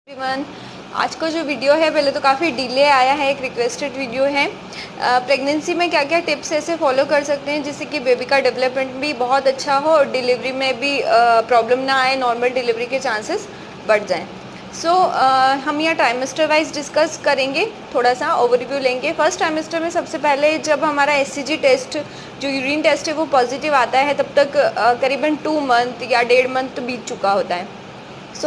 Everyone, आज का जो वीडियो है पहले तो काफ़ी डिले आया है, एक रिक्वेस्टेड वीडियो है। प्रेगनेंसी में क्या क्या टिप्स ऐसे फॉलो कर सकते हैं जिससे कि बेबी का डेवलपमेंट भी बहुत अच्छा हो और डिलीवरी में भी प्रॉब्लम ना आए, नॉर्मल डिलीवरी के चांसेस बढ़ जाएं। हम यहाँ ट्राइमेस्टर वाइज डिस्कस करेंगे, थोड़ा सा ओवरव्यू लेंगे। फर्स्ट ट्राइमेस्टर में सबसे पहले जब हमारा एससीजी टेस्ट जो यूरिन टेस्ट है वो पॉजिटिव आता है, तब तक करीबन 2 मंथ या 1.5 मंथ बीत चुका होता है।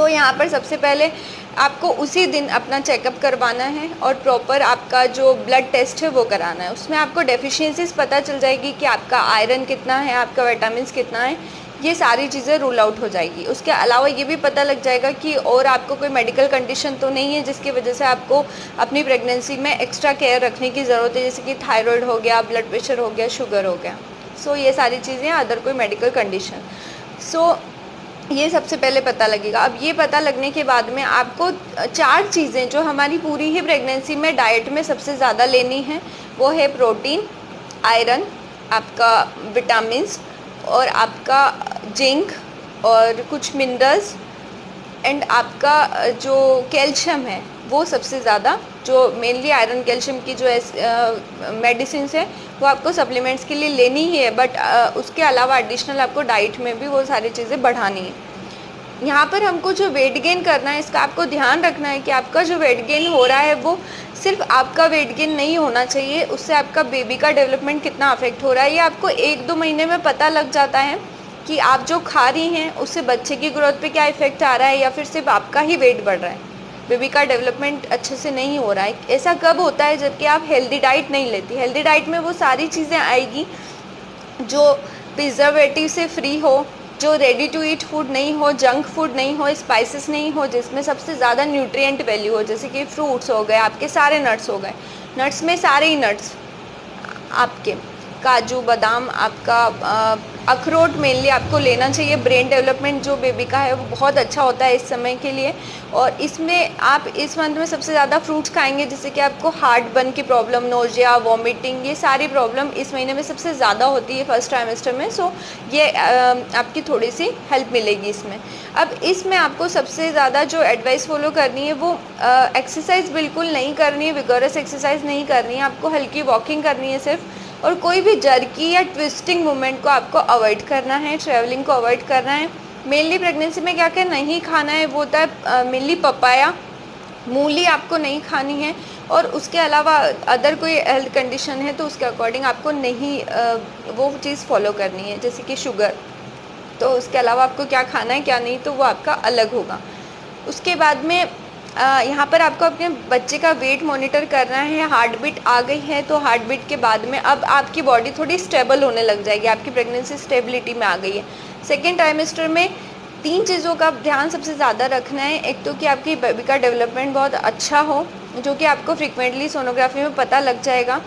यहाँ पर सबसे पहले आपको उसी दिन अपना चेकअप करवाना है और प्रॉपर आपका जो ब्लड टेस्ट है वो कराना है। उसमें आपको डेफिशिएंसीज पता चल जाएगी कि आपका आयरन कितना है, आपका विटामिन्स कितना है, ये सारी चीज़ें रूल आउट हो जाएगी। उसके अलावा ये भी पता लग जाएगा कि और आपको कोई मेडिकल कंडीशन तो नहीं है जिसकी वजह से आपको अपनी प्रेगनेंसी में एक्स्ट्रा केयर रखने की ज़रूरत है, जैसे कि थायराइड हो गया, ब्लड प्रेशर हो गया, शुगर हो गया। ये सारी चीज़ें, अदर कोई मेडिकल कंडीशन। ये सबसे पहले पता लगेगा। अब ये पता लगने के बाद में आपको 4 चीज़ें जो हमारी पूरी ही प्रेगनेंसी में डाइट में सबसे ज़्यादा लेनी है, वो है प्रोटीन, आयरन, आपका विटामिन्स और आपका जिंक और कुछ मिनरल्स एंड आपका जो कैल्शियम है वो सबसे ज़्यादा, जो मेनली आयरन कैल्शियम की जो मेडिसिन है वो आपको सप्लीमेंट्स के लिए लेनी ही है, बट उसके अलावा एडिशनल आपको डाइट में भी वो सारी चीज़ें बढ़ानी है। यहाँ पर हमको जो वेट गेन करना है इसका आपको ध्यान रखना है कि आपका जो वेट गेन हो रहा है वो सिर्फ आपका वेट गेन नहीं होना चाहिए, उससे आपका बेबी का डेवलपमेंट कितना अफेक्ट हो रहा है ये आपको 1-2 महीने में पता लग जाता है कि आप जो खा रही हैं उससे बच्चे की ग्रोथ पे क्या इफेक्ट आ रहा है या फिर सिर्फ आपका ही वेट बढ़ रहा है, बेबी का डेवलपमेंट अच्छे से नहीं हो रहा है। ऐसा कब होता है? जबकि आप हेल्दी डाइट नहीं लेती। हेल्दी डाइट में वो सारी चीज़ें आएगी जो प्रिजर्वेटिव से फ्री हो, जो रेडी टू ईट फूड नहीं हो, जंक फूड नहीं हो, स्पाइसेस नहीं हो, जिसमें सबसे ज़्यादा न्यूट्रिएंट वैल्यू हो, जैसे कि फ्रूट्स हो गए, आपके सारे नट्स हो गए, नट्स में सारे ही नट्स, आपके काजू बादाम, आपका अखरोट मेनली आपको लेना चाहिए। ब्रेन डेवलपमेंट जो बेबी का है वो बहुत अच्छा होता है इस समय के लिए। और इसमें आप इस मंथ में सबसे ज़्यादा फ्रूट्स खाएंगे जिससे कि आपको हार्ट बर्न की प्रॉब्लम, नोजिया, वॉमिटिंग, ये सारी प्रॉब्लम इस महीने में सबसे ज़्यादा होती है फर्स्ट ट्राइमेस्टर में। ये आपकी थोड़ी सी हेल्प मिलेगी इसमें। अब इसमें आपको सबसे ज़्यादा जो एडवाइस फॉलो करनी है वो एक्सरसाइज बिल्कुल नहीं करनी है, विगोरस एक्सरसाइज नहीं करनी है, आपको हल्की वॉकिंग करनी है सिर्फ, और कोई भी जर्की या ट्विस्टिंग मूवमेंट को आपको अवॉइड करना है, ट्रैवलिंग को अवॉइड करना है। मेनली प्रेगनेंसी में क्या क्या नहीं खाना है वो होता है मेनली पपाया, मूली आपको नहीं खानी है, और उसके अलावा अदर कोई हेल्थ कंडीशन है तो उसके अकॉर्डिंग आपको नहीं वो चीज़ फॉलो करनी है, जैसे कि शुगर। तो उसके अलावा आपको क्या खाना है क्या नहीं तो वो आपका अलग होगा। उसके बाद में यहाँ पर आपको अपने बच्चे का वेट मॉनिटर करना है। हार्ट बीट आ गई है तो हार्ट बीट के बाद में अब आपकी बॉडी थोड़ी स्टेबल होने लग जाएगी, आपकी प्रेगनेंसी स्टेबिलिटी में आ गई है। सेकेंड ट्राइमेस्टर में 3 चीज़ों का ध्यान सबसे ज़्यादा रखना है। एक तो कि आपकी बेबी का डेवलपमेंट बहुत अच्छा हो, जो कि आपको फ्रिक्वेंटली सोनोग्राफी में पता लग जाएगा।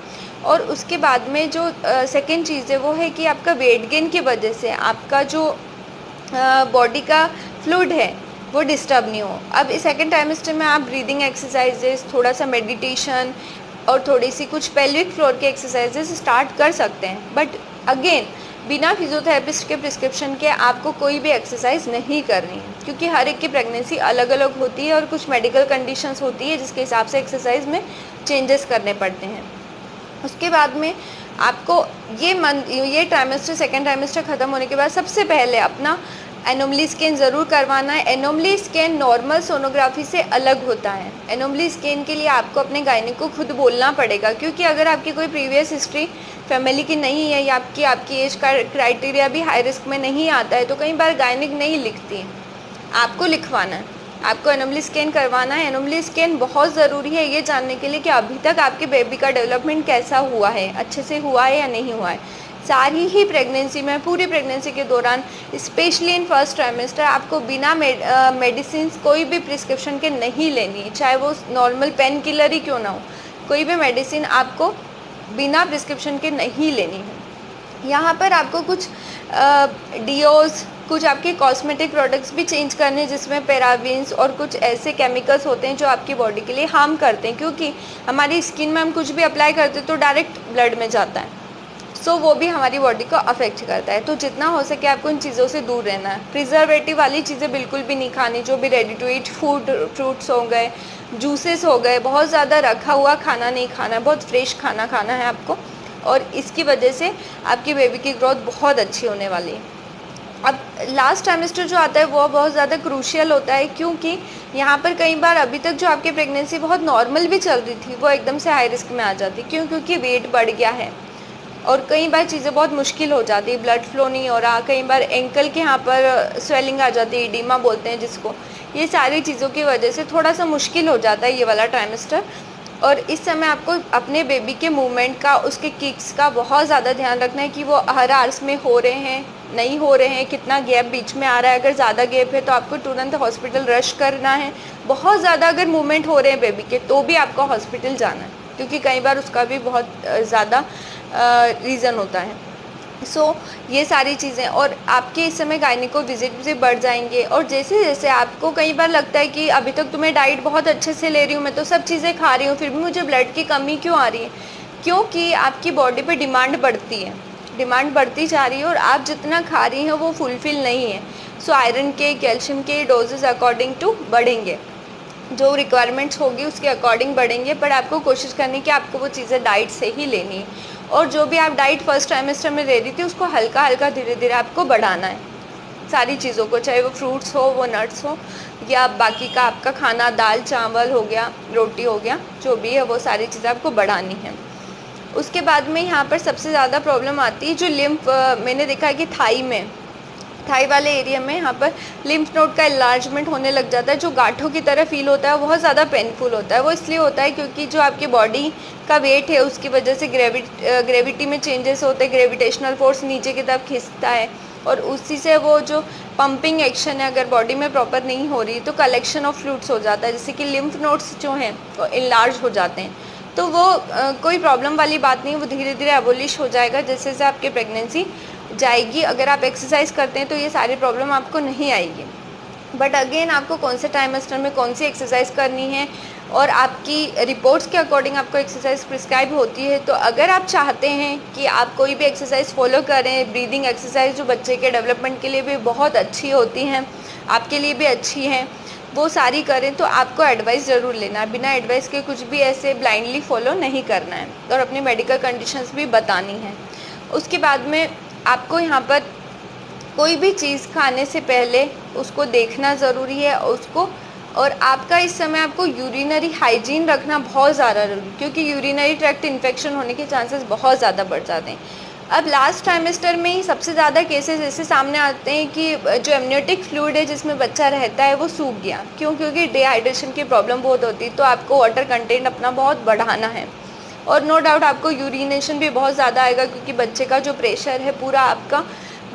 और उसके बाद में जो सेकेंड चीज़ है वो है कि आपका वेट गेन की वजह से आपका जो बॉडी का फ्लूइड है वो डिस्टर्ब नहीं हो। अब इस सेकेंड ट्राइमेस्टर में आप ब्रीदिंग एक्सरसाइजेस, थोड़ा सा मेडिटेशन और थोड़ी सी कुछ पेल्विक फ्लोर के एक्सरसाइजेस स्टार्ट कर सकते हैं, बट अगेन बिना फिजियोथेरेपिस्ट के प्रिस्क्रिप्शन के आपको कोई भी एक्सरसाइज नहीं करनी है, क्योंकि हर एक की प्रेगनेंसी अलग अलग होती है और कुछ मेडिकल कंडीशंस होती है जिसके हिसाब से एक्सरसाइज में चेंजेस करने पड़ते हैं। उसके बाद में आपको ये ट्राइमेस्टर, सेकेंड ट्राइमेस्टर ख़त्म होने के बाद सबसे पहले अपना एनोमली स्कैन ज़रूर करवाना है। एनोमली स्कैन नॉर्मल सोनोग्राफी से अलग होता है। एनोमली स्कैन के लिए आपको अपने गायनिक को खुद बोलना पड़ेगा, क्योंकि अगर आपकी कोई प्रीवियस हिस्ट्री फैमिली की नहीं है या आपकी एज का क्राइटेरिया भी हाई रिस्क में नहीं आता है तो कई बार गायनिक नहीं लिखती है, आपको लिखवाना है, आपको एनोमली स्कैन करवाना है। एनोमली स्कैन बहुत ज़रूरी है ये जानने के लिए कि अभी तक आपके बेबी का डेवलपमेंट कैसा हुआ है, अच्छे से हुआ है या नहीं हुआ है। सारी ही प्रेगनेंसी में, पूरी प्रेगनेंसी के दौरान, स्पेशली इन फर्स्ट ट्राइमेस्टर, आपको बिना मेडिसिन कोई भी प्रिस्क्रिप्शन के नहीं लेनी है, चाहे वो नॉर्मल पेन किलर ही क्यों ना हो, कोई भी मेडिसिन आपको बिना प्रिस्क्रिप्शन के नहीं लेनी है। यहाँ पर आपको कुछ डिओज, कुछ आपके कॉस्मेटिक प्रोडक्ट्स भी चेंज करने, जिसमें पैराबेन्स और कुछ ऐसे केमिकल्स होते हैं जो आपकी बॉडी के लिए हार्म करते हैं, क्योंकि हमारी स्किन में हम कुछ भी अप्लाई करते हैं तो डायरेक्ट ब्लड में जाता है। सो वो भी हमारी बॉडी को अफेक्ट करता है। तो जितना हो सके आपको इन चीज़ों से दूर रहना है। प्रिजर्वेटिव वाली चीज़ें बिल्कुल भी नहीं खानी, जो भी ready to eat food, fruits हो गए, जूसेस हो गए, बहुत ज़्यादा रखा हुआ खाना नहीं खाना है, बहुत फ्रेश खाना खाना है आपको, और इसकी वजह से आपकी बेबी की ग्रोथ बहुत अच्छी होने वाली है। अब लास्ट ट्राइमेस्टर जो आता है वो बहुत ज़्यादा क्रूशियल होता है, क्योंकि यहाँ पर कई बार अभी तक जो आपकी प्रेगनेंसी बहुत नॉर्मल भी चल रही थी वो एकदम से हाई रिस्क में आ जाती। क्यों? क्योंकि वेट बढ़ गया है और कई बार चीज़ें बहुत मुश्किल हो जाती है, ब्लड फ्लो नहीं हो रहा, कई बार एंकल के यहाँ पर स्वेलिंग आ जाती है, इडीमा बोलते हैं जिसको। ये सारी चीज़ों की वजह से थोड़ा सा मुश्किल हो जाता है ये वाला ट्राइमेस्टर। और इस समय आपको अपने बेबी के मूवमेंट का, उसके किक्स का बहुत ज़्यादा ध्यान रखना है कि वो हर आवर्स में हो रहे हैं, नहीं हो रहे हैं, कितना गैप बीच में आ रहा है। अगर ज़्यादा गैप है तो आपको तुरंत हॉस्पिटल रश करना है। बहुत ज़्यादा अगर मूवमेंट हो रहे हैं बेबी के तो भी आपको हॉस्पिटल जाना है, क्योंकि कई बार उसका भी बहुत ज़्यादा रीज़न होता है। ये सारी चीज़ें, और आपके इस समय गायनिको विजिट भी बढ़ जाएंगे। और जैसे जैसे आपको कई बार लगता है कि अभी तक तो मैं डाइट बहुत अच्छे से ले रही हूँ, मैं तो सब चीज़ें खा रही हूँ, फिर भी मुझे ब्लड की कमी क्यों आ रही है? क्योंकि आपकी बॉडी पे डिमांड बढ़ती है, डिमांड बढ़ती जा रही है और आप जितना खा रही हैं वो फुलफ़िल नहीं है। आयरन के, कैल्शियम के डोजेज अकॉर्डिंग टू बढ़ेंगे, जो रिक्वायरमेंट्स होगी उसके अकॉर्डिंग बढ़ेंगे, पर आपको कोशिश करनी कि आपको वो चीज़ें डाइट से ही लेनी है। और जो भी आप डाइट फर्स्ट ट्राइमेस्टर में ले रही थी उसको हल्का हल्का धीरे धीरे आपको बढ़ाना है सारी चीज़ों को, चाहे वो फ्रूट्स हो, वो नट्स हो, या बाकी का आपका खाना, दाल चावल हो गया, रोटी हो गया, जो भी है वो सारी चीज़ें आपको बढ़ानी है। उसके बाद में यहाँ पर सबसे ज़्यादा प्रॉब्लम आती है जो लिम्फ, मैंने देखा है कि थाई वाले एरिया में यहाँ पर लिम्फ नोड का इलार्जमेंट होने लग जाता है, जो गांठों की तरह फील होता है, बहुत ज़्यादा पेनफुल होता है। वो इसलिए होता है क्योंकि जो आपकी बॉडी का वेट है उसकी वजह से ग्रेविटी में चेंजेस होते हैं, ग्रेविटेशनल फोर्स नीचे की तरफ खींचता है, और उसी से वो जो पंपिंग एक्शन है अगर बॉडी में प्रॉपर नहीं हो रही तो कलेक्शन ऑफ फ्लूइड्स हो जाता है, जैसे कि लिम्फ नोड्स जो हैं वो इनलार्ज हो जाते हैं। तो वो कोई प्रॉब्लम वाली बात नहीं, वो धीरे धीरे एबोलिश हो जाएगा जैसे जैसे आपकी प्रेगनेंसी जाएगी। अगर आप एक्सरसाइज करते हैं तो ये सारी प्रॉब्लम आपको नहीं आएगी। बट अगेन आपको कौन से ट्राइमेस्टर में कौन सी एक्सरसाइज करनी है और आपकी रिपोर्ट्स के अकॉर्डिंग आपको एक्सरसाइज प्रिस्क्राइब होती है। तो अगर आप चाहते हैं कि आप कोई भी एक्सरसाइज फॉलो करें, ब्रीदिंग एक्सरसाइज जो बच्चे के डेवलपमेंट के लिए भी बहुत अच्छी होती हैं, आपके लिए भी अच्छी हैं, वो सारी करें, तो आपको एडवाइस ज़रूर लेना है। बिना एडवाइस के कुछ भी ऐसे ब्लाइंडली फॉलो नहीं करना है और अपनी मेडिकल कंडीशंस भी बतानी है। उसके बाद में आपको यहाँ पर कोई भी चीज़ खाने से पहले उसको देखना ज़रूरी है उसको, और आपका इस समय आपको यूरिनरी हाइजीन रखना बहुत ज़्यादा ज़रूरी, क्योंकि यूरिनरी ट्रैक्ट इन्फेक्शन होने के चांसेस बहुत ज़्यादा बढ़ जाते हैं। अब लास्ट ट्राइमेस्टर में ही सबसे ज़्यादा केसेस ऐसे सामने आते हैं कि जो एमनियोटिक फ्लूइड है जिसमें बच्चा रहता है वो सूख गया। क्यों? क्योंकि डिहाइड्रेशन की प्रॉब्लम बहुत होती है। तो आपको वाटर कंटेंट अपना बहुत बढ़ाना है, और नो डाउट आपको यूरिनेशन भी बहुत ज़्यादा आएगा, क्योंकि बच्चे का जो प्रेशर है पूरा आपका,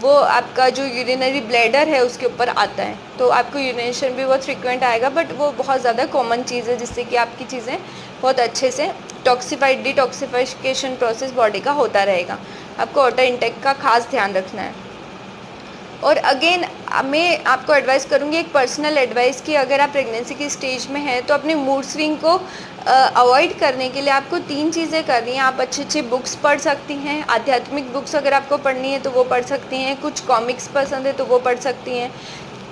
वो आपका जो यूरिनरी ब्लैडर है उसके ऊपर आता है, तो आपको यूरिनेशन भी बहुत फ्रिक्वेंट आएगा। बट वो बहुत ज़्यादा कॉमन चीज़ है जिससे कि आपकी चीज़ें बहुत अच्छे से डिटॉक्सिफिकेशन प्रोसेस बॉडी का होता रहेगा। आपको वाटर इंटेक का खास ध्यान रखना है। और अगेन मैं आपको एडवाइस करूँगी, एक पर्सनल एडवाइस, कि अगर आप प्रेगनेंसी की स्टेज में हैं तो अपने मूड स्विंग को अवॉइड करने के लिए आपको 3 चीज़ें करनी हैं। आप अच्छी अच्छी बुक्स पढ़ सकती हैं, आध्यात्मिक बुक्स अगर आपको पढ़नी है तो वो पढ़ सकती हैं, कुछ कॉमिक्स पसंद है तो वो पढ़ सकती हैं,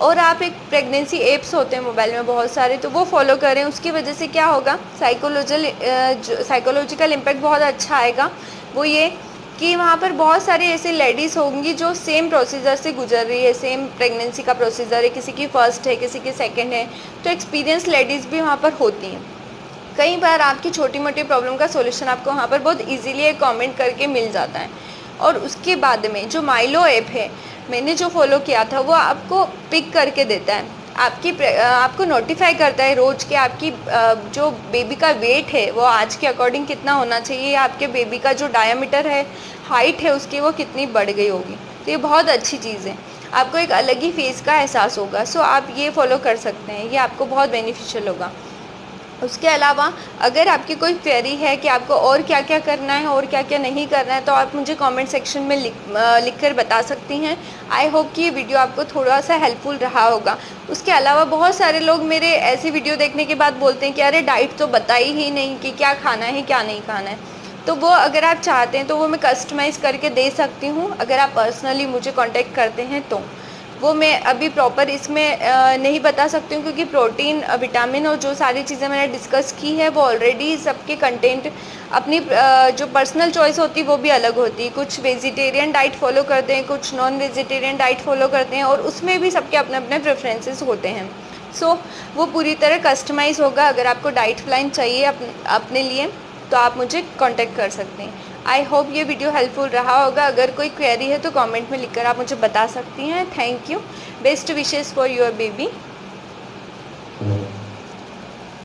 और आप एक प्रेगनेंसी एप्स होते हैं मोबाइल में बहुत सारे, तो वो फॉलो करें। उसकी वजह से क्या होगा, साइकोलॉजिकल इम्पैक्ट बहुत अच्छा आएगा। वो ये कि वहाँ पर बहुत सारी ऐसी लेडीज़ होंगी जो सेम प्रोसीजर से गुजर रही है, सेम प्रेगनेंसी का प्रोसीजर है, किसी की फर्स्ट है, किसी की सेकंड है, तो एक्सपीरियंस लेडीज़ भी वहाँ पर होती हैं। कई बार आपकी छोटी मोटी प्रॉब्लम का सॉल्यूशन आपको वहाँ पर बहुत इजीली एक कमेंट करके मिल जाता है। और उसके बाद में जो माइलो ऐप है, मैंने जो फॉलो किया था, वो आपको पिक करके देता है, आपको नोटिफाई करता है रोज़ के आपकी जो बेबी का वेट है वो आज के अकॉर्डिंग कितना होना चाहिए, या आपके बेबी का जो डायमीटर है, हाइट है उसकी, वो कितनी बढ़ गई होगी। तो ये बहुत अच्छी चीज़ है, आपको एक अलग ही फेस का एहसास होगा। आप ये फॉलो कर सकते हैं, ये आपको बहुत बेनिफिशियल होगा। उसके अलावा अगर आपकी कोई क्वेरी है कि आपको और क्या क्या करना है और क्या क्या नहीं करना है, तो आप मुझे कमेंट सेक्शन में लिख कर बता सकती हैं। आई होप कि ये वीडियो आपको थोड़ा सा हेल्पफुल रहा होगा। उसके अलावा बहुत सारे लोग मेरे ऐसी वीडियो देखने के बाद बोलते हैं कि अरे डाइट तो बताई ही नहीं कि क्या खाना है क्या नहीं खाना है। तो वो अगर आप चाहते हैं तो वो मैं कस्टमाइज़ करके दे सकती हूँ, अगर आप पर्सनली मुझे कांटेक्ट करते हैं तो। वो मैं अभी प्रॉपर इसमें नहीं बता सकती हूँ, क्योंकि प्रोटीन, विटामिन और जो सारी चीज़ें मैंने डिस्कस की है वो ऑलरेडी सबके कंटेंट अपनी जो पर्सनल चॉइस होती है वो भी अलग होती है। कुछ वेजिटेरियन डाइट फॉलो करते हैं, कुछ नॉन वेजिटेरियन डाइट फॉलो करते हैं, और उसमें भी सबके अपने अपने प्रेफरेंसेस होते हैं। सो वो पूरी तरह कस्टमाइज़ होगा। अगर आपको डाइट प्लान चाहिए अपने लिए तो आप मुझे कांटेक्ट कर सकते हैं। आई होप ये वीडियो हेल्पफुल रहा होगा। अगर कोई क्वेरी है तो कमेंट में लिखकर आप मुझे बता सकती हैं। Thank you. Best wishes for your baby.